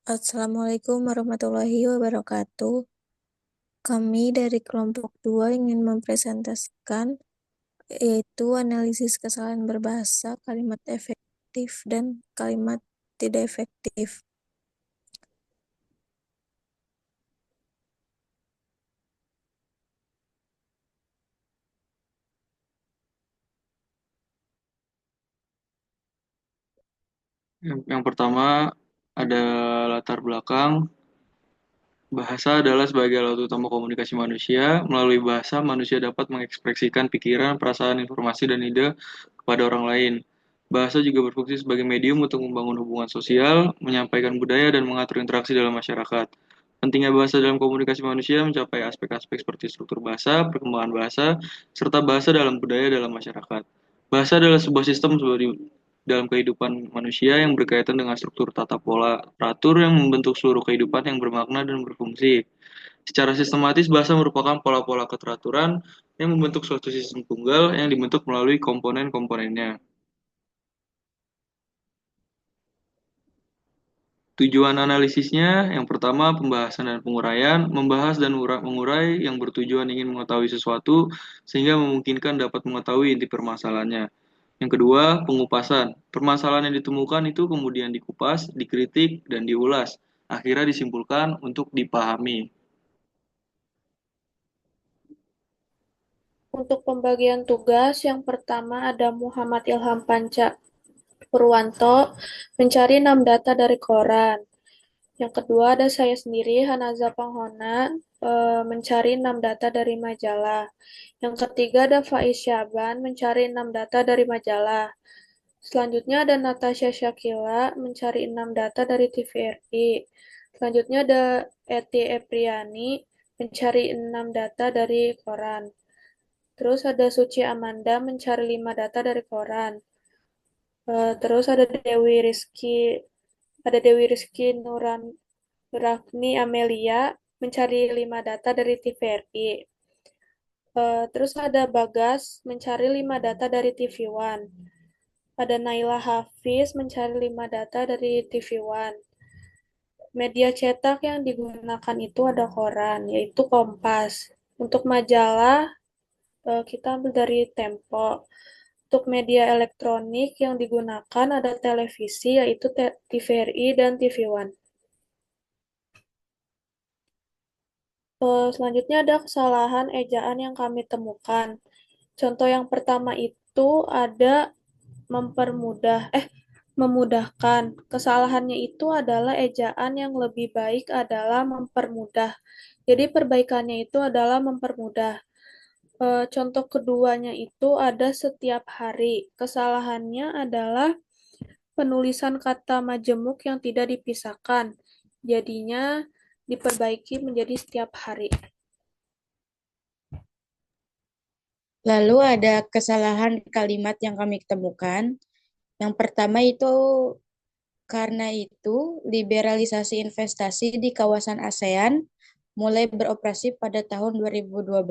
Assalamualaikum warahmatullahi wabarakatuh. Kami dari kelompok 2 ingin mempresentasikan yaitu analisis kesalahan berbahasa, kalimat efektif, dan kalimat tidak efektif. Yang pertama ada latar belakang. Bahasa adalah sebagai alat utama komunikasi manusia. Melalui bahasa, manusia dapat mengekspresikan pikiran, perasaan, informasi, dan ide kepada orang lain. Bahasa juga berfungsi sebagai medium untuk membangun hubungan sosial, menyampaikan budaya, dan mengatur interaksi dalam masyarakat. Pentingnya bahasa dalam komunikasi manusia mencapai aspek-aspek seperti struktur bahasa, perkembangan bahasa, serta bahasa dalam budaya dalam masyarakat. Bahasa adalah sebuah sistem dalam kehidupan manusia yang berkaitan dengan struktur tata pola teratur yang membentuk seluruh kehidupan yang bermakna dan berfungsi. Secara sistematis, bahasa merupakan pola-pola keteraturan yang membentuk suatu sistem tunggal yang dibentuk melalui komponen-komponennya. Tujuan analisisnya, yang pertama, pembahasan dan penguraian, membahas dan mengurai yang bertujuan ingin mengetahui sesuatu sehingga memungkinkan dapat mengetahui inti permasalahannya. Yang kedua, pengupasan. Permasalahan yang ditemukan itu kemudian dikupas, dikritik, dan diulas. Akhirnya disimpulkan untuk dipahami. Untuk pembagian tugas, yang pertama ada Muhammad Ilham Panca Purwanto mencari 6 data dari koran. Yang kedua ada saya sendiri, Hanaza Panghona, mencari 6 data dari majalah. Yang ketiga ada Faiz Syaban mencari 6 data dari majalah. Selanjutnya ada Natasha Shakila mencari 6 data dari TVRI. Selanjutnya ada Eti Epriani mencari 6 data dari koran. Terus ada Suci Amanda mencari 5 data dari koran. Terus ada Dewi Rizky Nurafni Amelia mencari 5 data dari TVRI. Terus ada Bagas mencari 5 data dari TV One. Ada Naila Hafiz mencari 5 data dari TV One. Media cetak yang digunakan itu ada koran, yaitu Kompas. Untuk majalah, kita ambil dari Tempo. Untuk media elektronik yang digunakan ada televisi, yaitu TVRI dan TV One. Selanjutnya ada kesalahan ejaan yang kami temukan. Contoh yang pertama itu ada memudahkan. Kesalahannya itu adalah ejaan yang lebih baik adalah mempermudah. Jadi perbaikannya itu adalah mempermudah. Contoh keduanya itu ada setiap hari. Kesalahannya adalah penulisan kata majemuk yang tidak dipisahkan. Jadinya diperbaiki menjadi setiap hari. Lalu ada kesalahan kalimat yang kami temukan. Yang pertama itu karena itu liberalisasi investasi di kawasan ASEAN mulai beroperasi pada tahun 2012.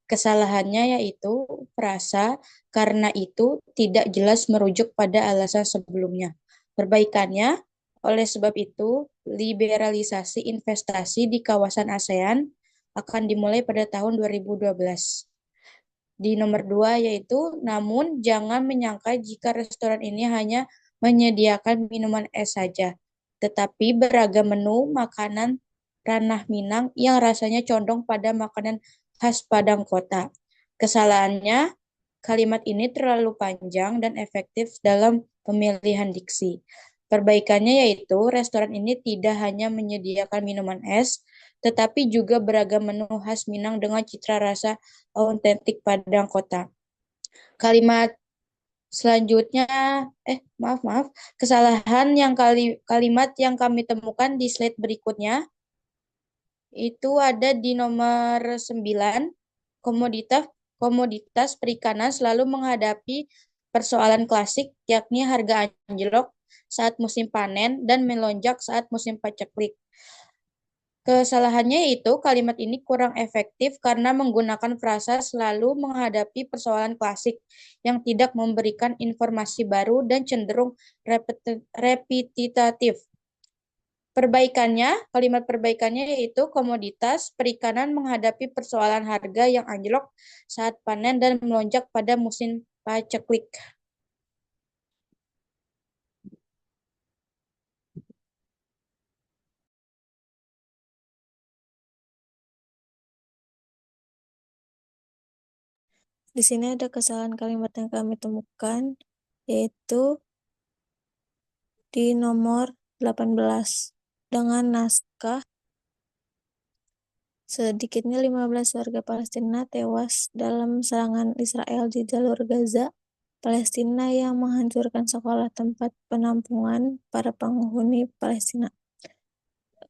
Kesalahannya yaitu frasa karena itu tidak jelas merujuk pada alasan sebelumnya. Perbaikannya, oleh sebab itu, liberalisasi investasi di kawasan ASEAN akan dimulai pada tahun 2012. Di nomor 2 yaitu, namun jangan menyangka jika restoran ini hanya menyediakan minuman es saja, tetapi beragam menu makanan ranah Minang yang rasanya condong pada makanan khas Padang Kota. Kesalahannya, kalimat ini terlalu panjang dan efektif dalam pemilihan diksi. Perbaikannya yaitu restoran ini tidak hanya menyediakan minuman es, tetapi juga beragam menu khas Minang dengan citra rasa autentik Padang Kota. Kalimat selanjutnya, maaf, kesalahan yang kalimat yang kami temukan di slide berikutnya itu ada di nomor 9, komoditas komoditas perikanan selalu menghadapi persoalan klasik yakni harga anjlok saat musim panen dan melonjak saat musim paceklik. Kesalahannya itu kalimat ini kurang efektif karena menggunakan frasa selalu menghadapi persoalan klasik yang tidak memberikan informasi baru dan cenderung repetitif. Kalimat perbaikannya yaitu komoditas perikanan menghadapi persoalan harga yang anjlok saat panen dan melonjak pada musim paceklik. Di sini ada kesalahan kalimat yang kami temukan, yaitu di nomor 18. Dengan naskah, sedikitnya 15 warga Palestina tewas dalam serangan Israel di jalur Gaza, Palestina yang menghancurkan sekolah tempat penampungan para penghuni Palestina.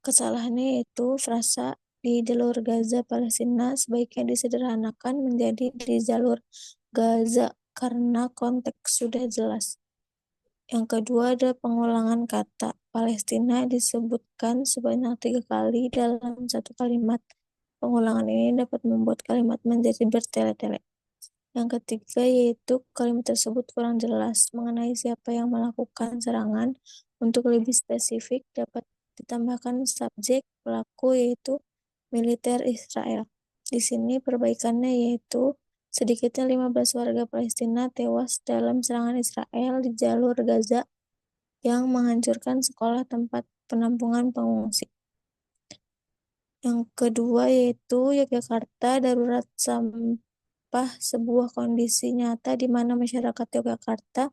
Kesalahannya yaitu frasa di jalur Gaza Palestina sebaiknya disederhanakan menjadi di jalur Gaza karena konteks sudah jelas. Yang kedua ada pengulangan kata. Palestina disebutkan sebanyak 3 kali dalam satu kalimat. Pengulangan ini dapat membuat kalimat menjadi bertele-tele. Yang ketiga yaitu kalimat tersebut kurang jelas mengenai siapa yang melakukan serangan. Untuk lebih spesifik dapat ditambahkan subjek pelaku yaitu militer Israel. Di sini perbaikannya yaitu sedikitnya 15 warga Palestina tewas dalam serangan Israel di jalur Gaza yang menghancurkan sekolah tempat penampungan pengungsi. Yang kedua yaitu Yogyakarta darurat sampah, sebuah kondisi nyata di mana masyarakat Yogyakarta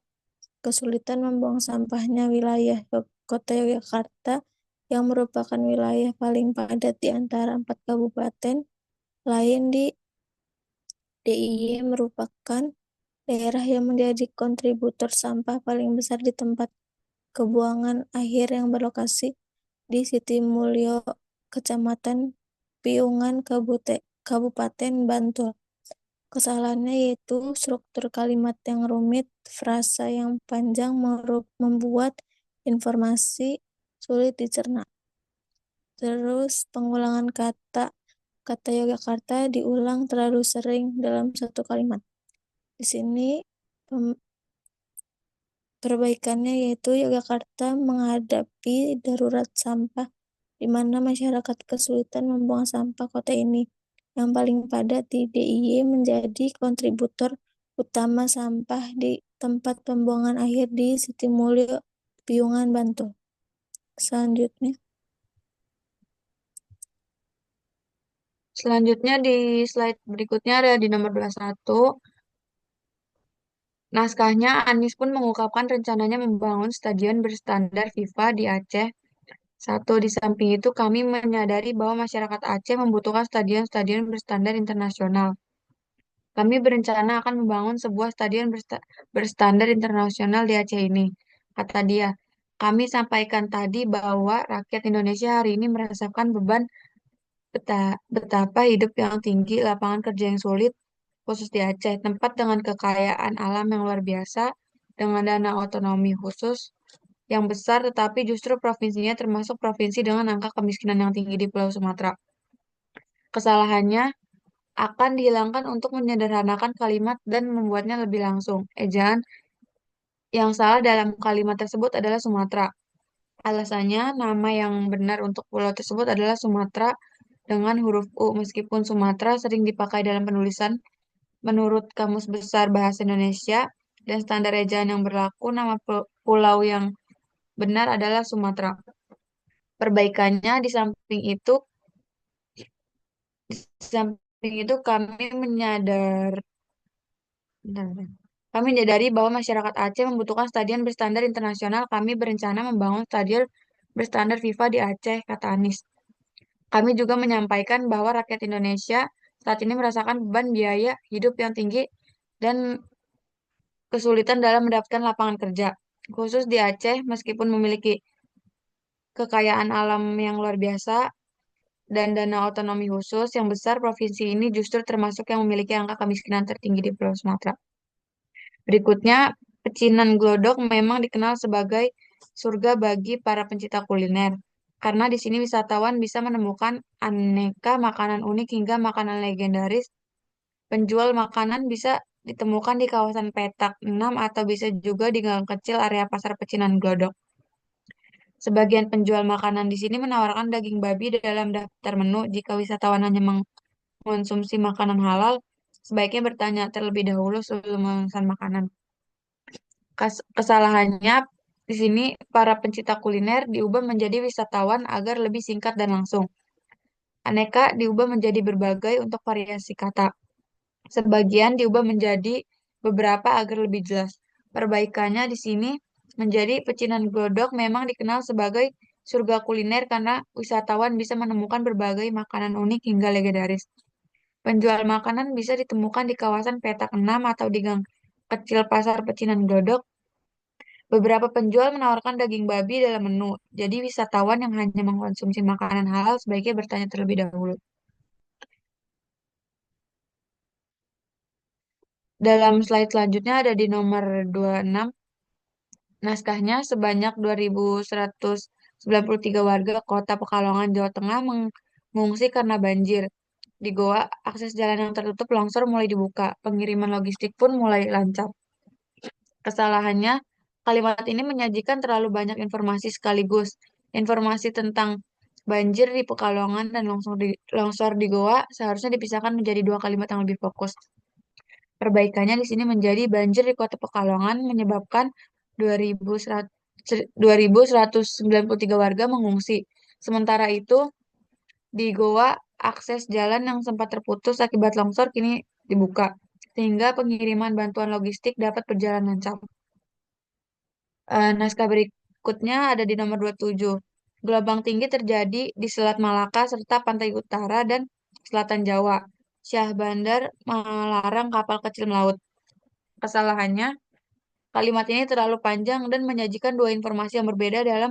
kesulitan membuang sampahnya. Wilayah Kota Yogyakarta yang merupakan wilayah paling padat di antara 4 kabupaten lain di DIY merupakan daerah yang menjadi kontributor sampah paling besar di tempat kebuangan akhir yang berlokasi di Sitimulyo, Kecamatan Piungan, Kabupaten Bantul. Kesalahannya yaitu struktur kalimat yang rumit, frasa yang panjang membuat informasi sulit dicerna. Terus pengulangan kata Yogyakarta diulang terlalu sering dalam satu kalimat. Di sini perbaikannya yaitu Yogyakarta menghadapi darurat sampah di mana masyarakat kesulitan membuang sampah kota ini yang paling padat di DIY menjadi kontributor utama sampah di tempat pembuangan akhir di Sitimulyo, Piungan, Bantul. Selanjutnya di slide berikutnya ada di nomor 21. Naskahnya, Anies pun mengungkapkan rencananya membangun stadion berstandar FIFA di Aceh. Satu, di samping itu kami menyadari bahwa masyarakat Aceh membutuhkan stadion-stadion berstandar internasional. Kami berencana akan membangun sebuah stadion berstandar internasional di Aceh ini. Kata dia, kami sampaikan tadi bahwa rakyat Indonesia hari ini merasakan beban betapa hidup yang tinggi, lapangan kerja yang sulit, khusus di Aceh, tempat dengan kekayaan alam yang luar biasa, dengan dana otonomi khusus yang besar, tetapi justru provinsinya termasuk provinsi dengan angka kemiskinan yang tinggi di Pulau Sumatera. Kesalahannya akan dihilangkan untuk menyederhanakan kalimat dan membuatnya lebih langsung. Ejaan yang salah dalam kalimat tersebut adalah Sumatera. Alasannya, nama yang benar untuk pulau tersebut adalah Sumatera dengan huruf U, meskipun Sumatera sering dipakai dalam penulisan. Menurut Kamus Besar Bahasa Indonesia dan standar ejaan yang berlaku, nama pulau yang benar adalah Sumatera. Perbaikannya di samping itu kami menyadari bahwa masyarakat Aceh membutuhkan stadion berstandar internasional. Kami berencana membangun stadion berstandar FIFA di Aceh, kata Anies. Kami juga menyampaikan bahwa rakyat Indonesia saat ini merasakan beban biaya hidup yang tinggi dan kesulitan dalam mendapatkan lapangan kerja. Khusus di Aceh, meskipun memiliki kekayaan alam yang luar biasa dan dana otonomi khusus yang besar, provinsi ini justru termasuk yang memiliki angka kemiskinan tertinggi di Pulau Sumatera. Berikutnya, pecinan glodok memang dikenal sebagai surga bagi para pencinta kuliner. Karena di sini wisatawan bisa menemukan aneka makanan unik hingga makanan legendaris. Penjual makanan bisa ditemukan di kawasan Petak 6 atau bisa juga di gang kecil area Pasar Pecinan Glodok. Sebagian penjual makanan di sini menawarkan daging babi dalam daftar menu. Jika wisatawan hanya mengonsumsi makanan halal, sebaiknya bertanya terlebih dahulu sebelum memesan makanan. Kesalahannya di sini para pencinta kuliner diubah menjadi wisatawan agar lebih singkat dan langsung. Aneka diubah menjadi berbagai untuk variasi kata. Sebagian diubah menjadi beberapa agar lebih jelas. Perbaikannya di sini menjadi pecinan glodok memang dikenal sebagai surga kuliner karena wisatawan bisa menemukan berbagai makanan unik hingga legendaris. Penjual makanan bisa ditemukan di kawasan petak 6 atau di gang kecil pasar pecinan glodok. Beberapa penjual menawarkan daging babi dalam menu, jadi wisatawan yang hanya mengkonsumsi makanan halal sebaiknya bertanya terlebih dahulu. Dalam slide selanjutnya ada di nomor 26, naskahnya sebanyak 2.193 warga Kota Pekalongan, Jawa Tengah mengungsi karena banjir. Di Goa, akses jalan yang tertutup longsor mulai dibuka, pengiriman logistik pun mulai lancar. Kesalahannya, kalimat ini menyajikan terlalu banyak informasi sekaligus. Informasi tentang banjir di Pekalongan dan longsor di Goa seharusnya dipisahkan menjadi dua kalimat yang lebih fokus. Perbaikannya di sini menjadi banjir di Kota Pekalongan menyebabkan 2.193 warga mengungsi. Sementara itu, di Goa, akses jalan yang sempat terputus akibat longsor kini dibuka, sehingga pengiriman bantuan logistik dapat berjalan lancar. Naskah berikutnya ada di nomor 27. Gelombang tinggi terjadi di Selat Malaka serta pantai utara dan selatan Jawa. Syah Bandar melarang kapal kecil melaut. Kesalahannya, kalimat ini terlalu panjang dan menyajikan dua informasi yang berbeda dalam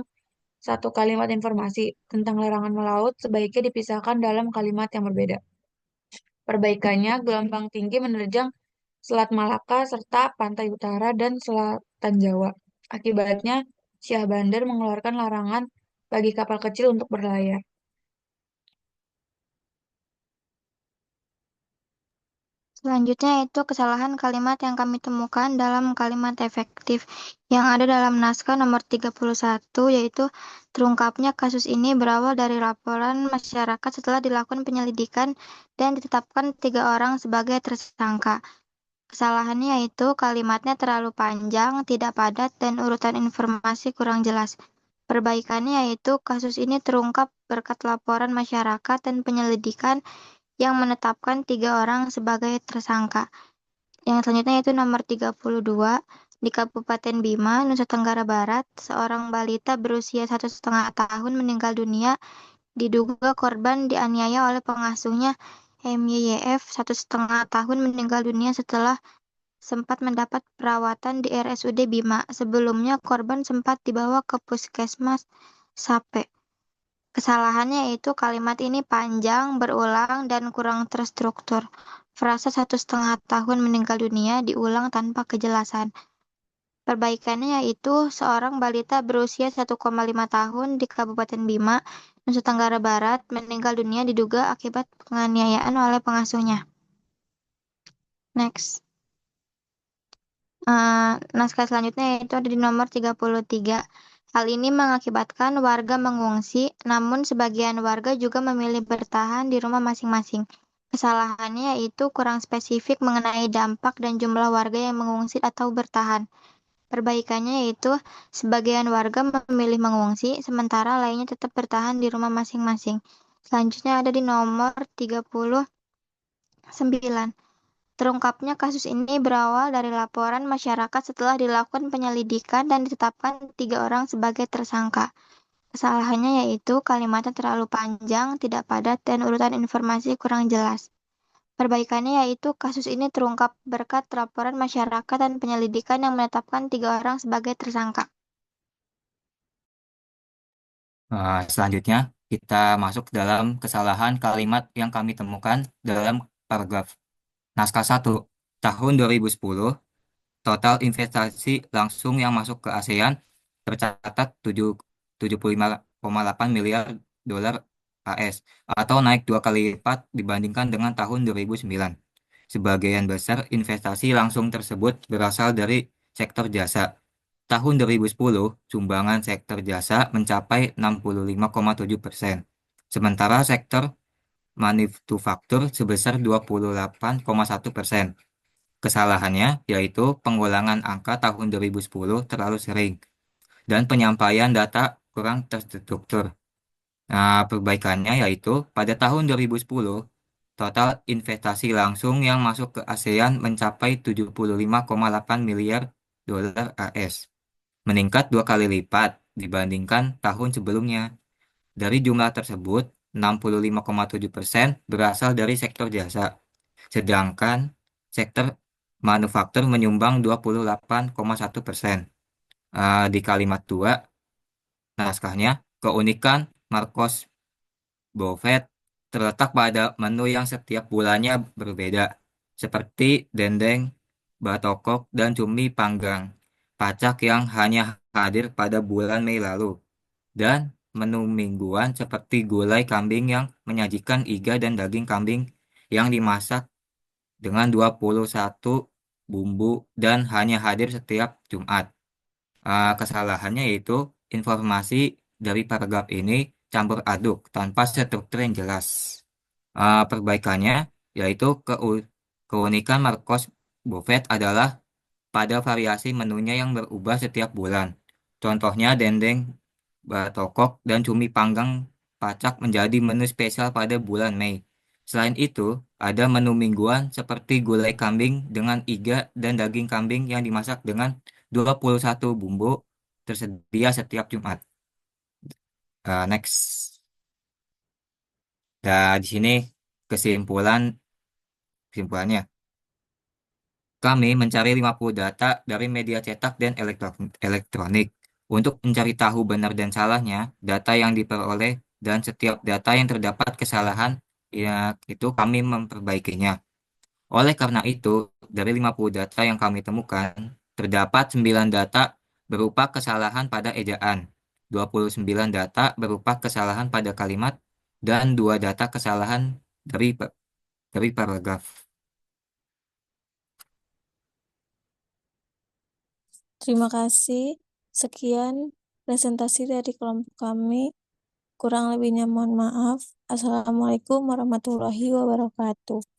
satu kalimat informasi. Tentang larangan melaut sebaiknya dipisahkan dalam kalimat yang berbeda. Perbaikannya, gelombang tinggi menerjang Selat Malaka serta pantai utara dan selatan Jawa. Akibatnya, Syah Bandar mengeluarkan larangan bagi kapal kecil untuk berlayar. Selanjutnya itu kesalahan kalimat yang kami temukan dalam kalimat efektif yang ada dalam naskah nomor 31, yaitu terungkapnya kasus ini berawal dari laporan masyarakat setelah dilakukan penyelidikan dan ditetapkan 3 orang sebagai tersangka. Kesalahannya yaitu kalimatnya terlalu panjang, tidak padat, dan urutan informasi kurang jelas. Perbaikannya yaitu kasus ini terungkap berkat laporan masyarakat dan penyelidikan yang menetapkan 3 orang sebagai tersangka. Yang selanjutnya yaitu nomor 32, di Kabupaten Bima, Nusa Tenggara Barat, seorang balita berusia 1,5 tahun meninggal dunia diduga korban dianiaya oleh pengasuhnya. MYYF 1,5 tahun meninggal dunia setelah sempat mendapat perawatan di RSUD Bima. Sebelumnya korban sempat dibawa ke puskesmas Sape. Kesalahannya yaitu kalimat ini panjang, berulang, dan kurang terstruktur. Frasa 1,5 tahun meninggal dunia diulang tanpa kejelasan. Perbaikannya yaitu seorang balita berusia 1,5 tahun di Kabupaten Bima, Nusa Tenggara Barat, meninggal dunia diduga akibat penganiayaan oleh pengasuhnya. Next. Naskah selanjutnya yaitu ada di nomor 33. Hal ini mengakibatkan warga mengungsi, namun sebagian warga juga memilih bertahan di rumah masing-masing. Kesalahannya yaitu kurang spesifik mengenai dampak dan jumlah warga yang mengungsi atau bertahan. Perbaikannya yaitu sebagian warga memilih mengungsi, sementara lainnya tetap bertahan di rumah masing-masing. Selanjutnya ada di nomor 39. Terungkapnya kasus ini berawal dari laporan masyarakat setelah dilakukan penyelidikan dan ditetapkan 3 orang sebagai tersangka. Kesalahannya yaitu kalimatnya terlalu panjang, tidak padat, dan urutan informasi kurang jelas. Perbaikannya yaitu kasus ini terungkap berkat laporan masyarakat dan penyelidikan yang menetapkan 3 orang sebagai tersangka. Selanjutnya, kita masuk dalam kesalahan kalimat yang kami temukan dalam paragraf naskah 1. Tahun 2010, total investasi langsung yang masuk ke ASEAN tercatat 75,8 miliar dolar AS atau naik 2 kali lipat dibandingkan dengan tahun 2009. Sebagian besar investasi langsung tersebut berasal dari sektor jasa, tahun 2010, sumbangan sektor jasa mencapai 65,7%, sementara sektor manufaktur sebesar 28,1%. Kesalahannya yaitu pengulangan angka tahun 2010 terlalu sering dan penyampaian data kurang terstruktur. Nah, perbaikannya yaitu pada tahun 2010, total investasi langsung yang masuk ke ASEAN mencapai 75,8 miliar dolar AS, meningkat 2 kali lipat dibandingkan tahun sebelumnya. Dari jumlah tersebut, 65,7% berasal dari sektor jasa, sedangkan sektor manufaktur menyumbang 28,1%. Di kalimat 2, naskahnya, keunikan Marcos Buffet terletak pada menu yang setiap bulannya berbeda, seperti dendeng, batokok, dan cumi panggang, pacak yang hanya hadir pada bulan Mei lalu, dan menu mingguan seperti gulai kambing yang menyajikan iga dan daging kambing yang dimasak dengan 21 bumbu dan hanya hadir setiap Jumat. Kesalahannya yaitu informasi dari paragraf ini campur aduk tanpa struktur yang jelas. Perbaikannya yaitu keunikan Marcos Buffet adalah pada variasi menunya yang berubah setiap bulan. Contohnya dendeng, batokok, dan cumi panggang pacak menjadi menu spesial pada bulan Mei. Selain itu, ada menu mingguan seperti gulai kambing dengan iga dan daging kambing yang dimasak dengan 21 bumbu tersedia setiap Jumat. Next. Nah, di sini kesimpulannya. Kami mencari 50 data dari media cetak dan elektronik. Untuk mencari tahu benar dan salahnya, data yang diperoleh dan setiap data yang terdapat kesalahan, ya itu kami memperbaikinya. Oleh karena itu, dari 50 data yang kami temukan, terdapat 9 data berupa kesalahan pada ejaan, 29 data berupa kesalahan pada kalimat, dan 2 data kesalahan dari paragraf. Terima kasih. Sekian presentasi dari kelompok kami. Kurang lebihnya mohon maaf. Assalamualaikum warahmatullahi wabarakatuh.